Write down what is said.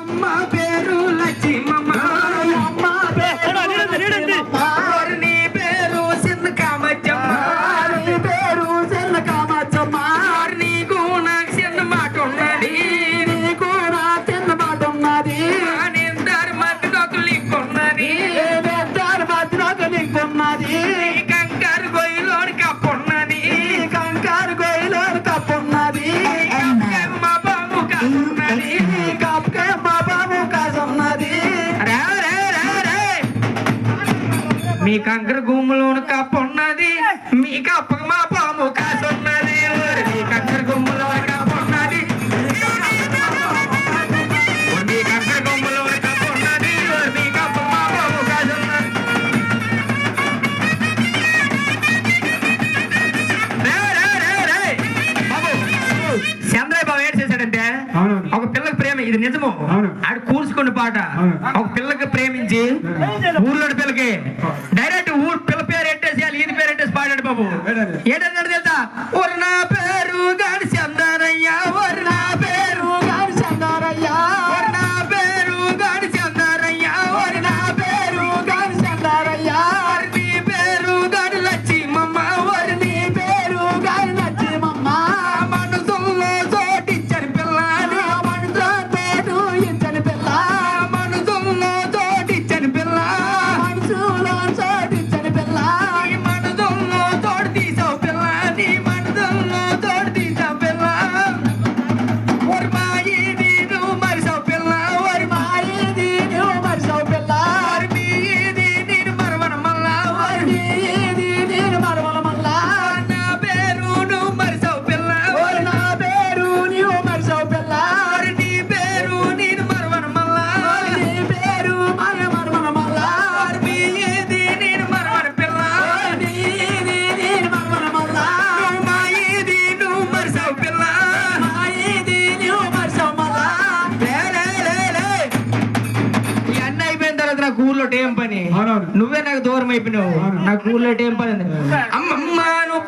అమ్మ పేరు లక్ష్మమ్మ అమ్మ పేరు నీ పేరు చిన్న కామచ్చమ్మ నీ పేరు చిన్న కామచ్చమ్మ నీకు నాకు చిన్న మాట ఉన్నది నీకు నా చిన్న మాట ఉన్నది నిందారు మధ్యలోకి లింకున్నది నిందారు మధ్యలోకి లింకున్నది కంకారు గొయ్యిలోని కప్పున్నది కంకారు గొయ్యిలోని కప్పున్నది మా బాబు కాసున్నది కప్పుకే మా బాబు కాసున్నది మీ కంకర గుమ్మలోని కప్పు ఉన్నది మీ కప్పకు మా పాము కాసున్నది మీ కంకర గుమ్మలోని కప్పు ఉన్నది మీ కంకర గుమ్మలోని కప్పు ఉన్నది మీ కప్పు మా పాము కాసున్నది చంద్రయ్య బాబు ఏం చేశాడంటే ఒక పిల్లకి ప్రేమ ఇది నిజము ఆడు కూర్చుకున్న పాట ఒక పిల్లకి ప్రేమించి ఊర్లో పిల్లకి డైరెక్ట్ ఊరు పిల్ల పేరు ఎట్టేసి ఈయన పేరు ఎట్టేసి పాడాడు బాబు ఏంటన్నాడు తెలుసా ఒరు నా పేరు గాని చందారయ్య ఒరు నా పేరు గాని చందారయ్య ఒరు నా పేరు గాని చందారయ్య ఒరు నా పేరు గాని చందారయ్య ఒరు నీ పేరు గాని లక్ష్మమ్మ ఒరు నీ పేరు గాని లక్ష్మమ్మ మనసులో చోటిచ్చని పిల్ల మనసులో ఇచ్చని పిల్ల మనసులో చోటిచ్చని పిల్ల మనసులో చోటిచ్చని పిల్ల నీ మనసులో తోడు తీసావు పిల్ల నీ మనసులో తోడు తీసావు పిల్ల ఒరి మాయి నీను మరిసావు పిల్ల ఒరి మాయి నీను మరిసావు పిల్ల ఒరి మీది నేను మరవన మల్ల ఒరి మీది నేను మరవన మల్ల నా పేరు నువ్వు మరిసావు పిల్ల ఒరి నా పేరు నీవు మరిసావు పిల్ల ఒరి నీ పేరు నేను మరవన మల్ల ఒరి నీ పేరు మాయ మరవన మల్ల ఒరి మీది నేను మరవన పిల్ల ఒరి నీది నేను మరవన మల్ల నువ్వు మాయిది నువ్వు మరిసావు పిల్ల మాయిది నువ్వు మరిసావు మల్ల ఈ అన్న అయిపోయిన తర్వాత నాకు ఊర్లో ఏం పని నువ్వే నాకు దూరం అయిపోయినావు నాకు ఊర్లో ఏం పని అమ్మమ్మ నువ్వు